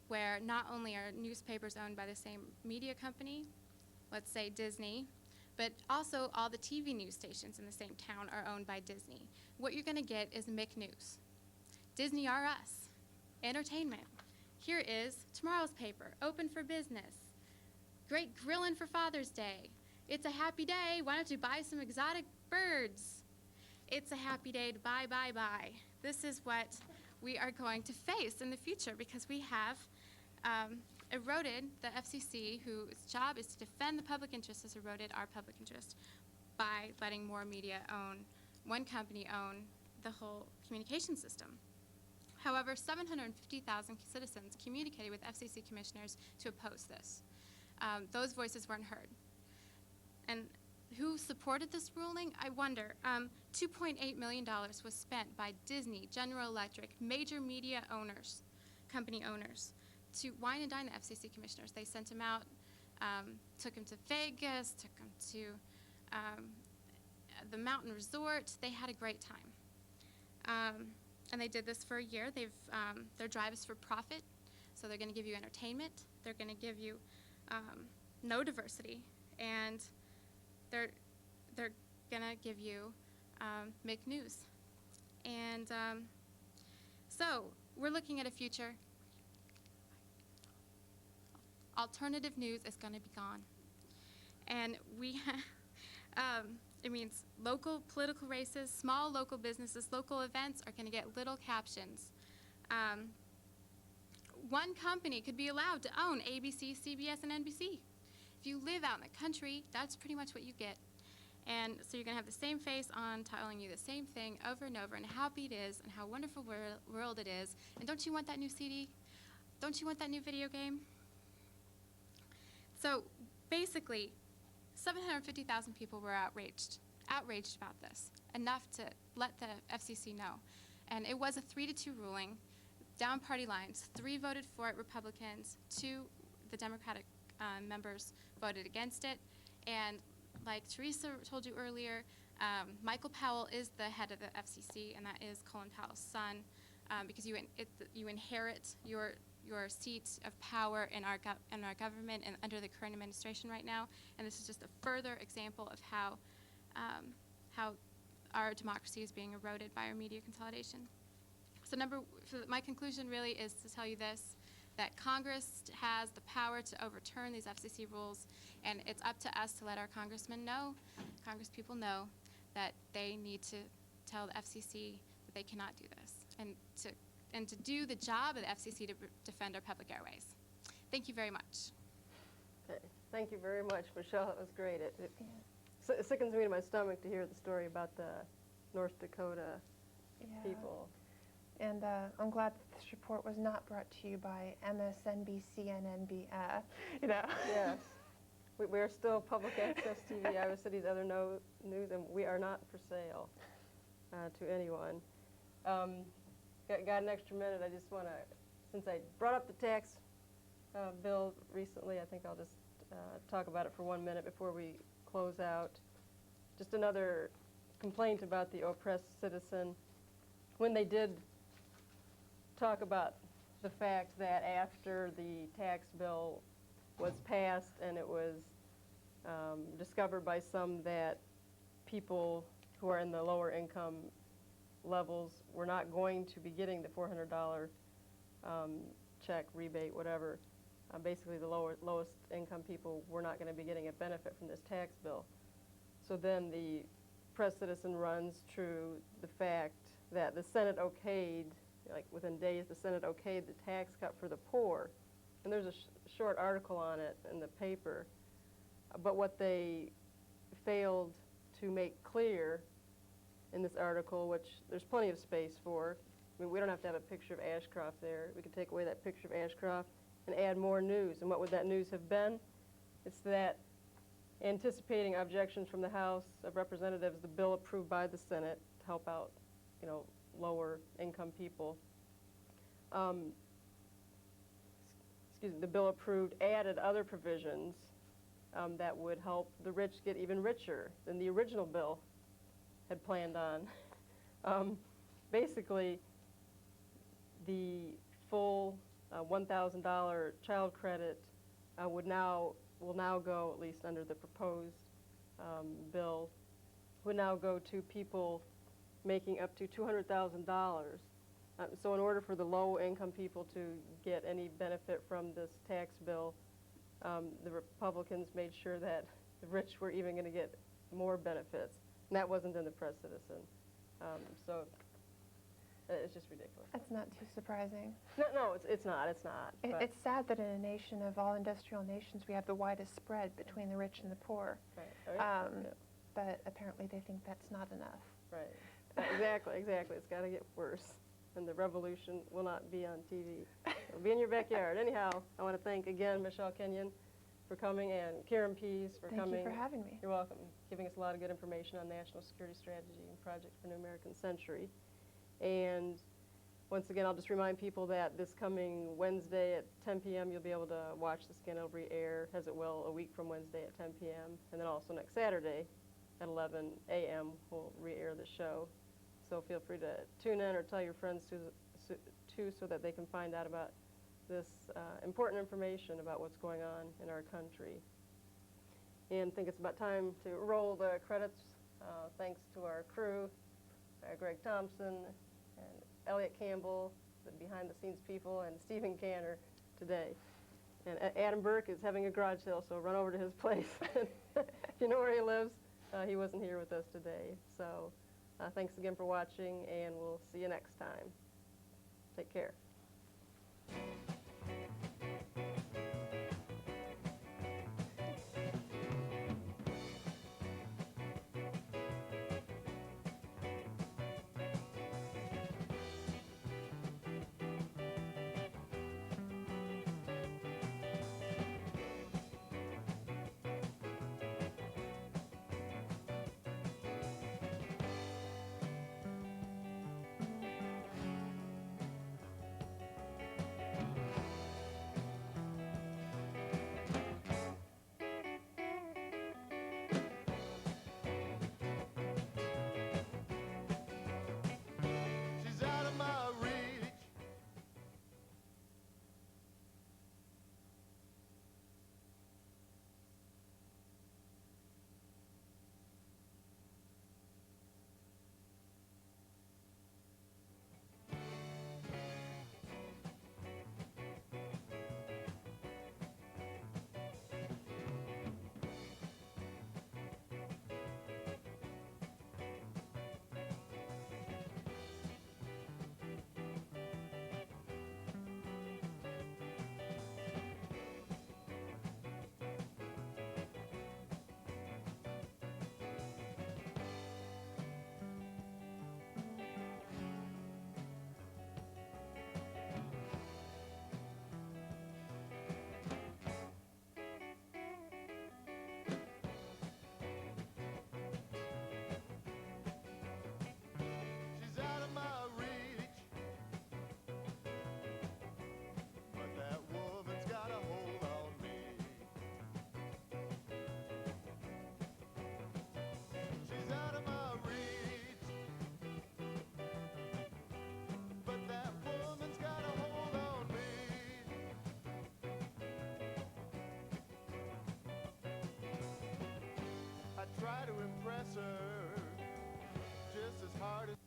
where not only are newspapers owned by the same media company, let's say Disney, but also all the TV news stations in the same town are owned by Disney. What you're going to get is McNews. Disney R Us, entertainment. Here is tomorrow's paper, open for business. Great grilling for Father's Day. It's a happy day. Why don't you buy some exotic birds? It's a happy day to buy. This is what we are going to face in the future, because we have eroded the FCC, whose job is to defend the public interest, has eroded our public interest by letting more media own, one company own the whole communication system. However, 750,000 citizens communicated with FCC commissioners to oppose this. Those voices weren't heard. And who supported this ruling? I wonder. $2.8 million was spent by Disney, General Electric, major media owners, company owners, to wine and dine the FCC commissioners. They sent them out, took them to Vegas, took them to the mountain resort. They had a great time. And they did this for a year. Their drive is for profit, so they're going to give you entertainment. They're going to give you no diversity, and they're going to give you McNews. And so we're looking at a future. Alternative news is going to be gone. And it means local political races, small local businesses, local events are going to get little captions. One company could be allowed to own ABC, CBS, and NBC. If you live out in the country, that's pretty much what you get. And so you're going to have the same face on telling you the same thing over and over, and how happy it is and how wonderful world it is. And don't you want that new CD? Don't you want that new video game? So basically, 750,000 people were outraged about this, enough to let the FCC know. And it was a 3-2 ruling, down party lines. 3 voted for it, Republicans. 2, the Democratic members, voted against it. And like Teresa told you earlier, Michael Powell is the head of the FCC, and that is Colin Powell's son, because you inherit your seat of power in our government and under the current administration right now. And this is just a further example of how our democracy is being eroded by our media consolidation. So my conclusion really is to tell you this, that Congress has the power to overturn these FCC rules, and it's up to us to let our congressmen know, congresspeople know, that they need to tell the FCC that they cannot do this, and to do the job of the FCC to defend our public airways. Thank you very much. Okay. Thank you very much, Michelle. That was great. It sickens me to my stomach to hear the story about the North Dakota people. And I'm glad that this report was not brought to you by MSNBC and Yes. We are still public access TV, Iowa City's other news, and we are not for sale to anyone. Got an extra minute. I just want to, since I brought up the tax bill recently, I think I'll just talk about it for 1 minute before we close out. Just another complaint about the oppressed citizen. When they did talk about the fact that after the tax bill was passed, and it was discovered by some that people who are in the lower income levels were not going to be getting the $400 check, rebate, whatever. Basically, the lowest income people were not going to be getting a benefit from this tax bill. So then the Press Citizen runs through the fact that the Senate okayed, like within days, the Senate okayed the tax cut for the poor. And there's a short article on it in the paper. But what they failed to make clear in this article, which there's plenty of space for, I mean, we don't have to have a picture of Ashcroft there. We could take away that picture of Ashcroft and add more news. And what would that news have been? It's that anticipating objections from the House of Representatives, the bill approved by the Senate to help out, lower income people. The bill approved added other provisions that would help the rich get even richer than the original bill had planned on. Basically, the full $1,000 child credit will now go, at least under the proposed bill, would now go to people making up to $200,000. So in order for the low-income people to get any benefit from this tax bill, the Republicans made sure that the rich were even going to get more benefits. And that wasn't in the Press Citizen. So it's just ridiculous. That's not too surprising. No, it's not. It's not. It's sad that in a nation of all industrial nations, we have the widest spread between the rich and the poor. Right. Yeah. But apparently they think that's not enough. Right. Exactly. It's got to get worse. And the revolution will not be on TV. It'll be in your backyard. Anyhow, I want to thank again Michelle Kenyon for coming, and Karen Pease for coming. Thank you for having me. You're welcome. Giving us a lot of good information on national security strategy and Project for New American Century. And once again, I'll just remind people that this coming Wednesday at 10 p.m. you'll be able to watch the Scandal re-air, as it will a week from Wednesday at 10 p.m. And then also next Saturday at 11 a.m. we'll re-air the show. So feel free to tune in or tell your friends too, so that they can find out about this important information about what's going on in our country. And I think it's about time to roll the credits. Thanks to our crew, Greg Thompson and Elliot Campbell, the behind-the-scenes people, and Stephen Canner today. And Adam Burke is having a garage sale, so run over to his place. If you know where he lives, he wasn't here with us today. So thanks again for watching, and we'll see you next time. Take care. answer just as hard as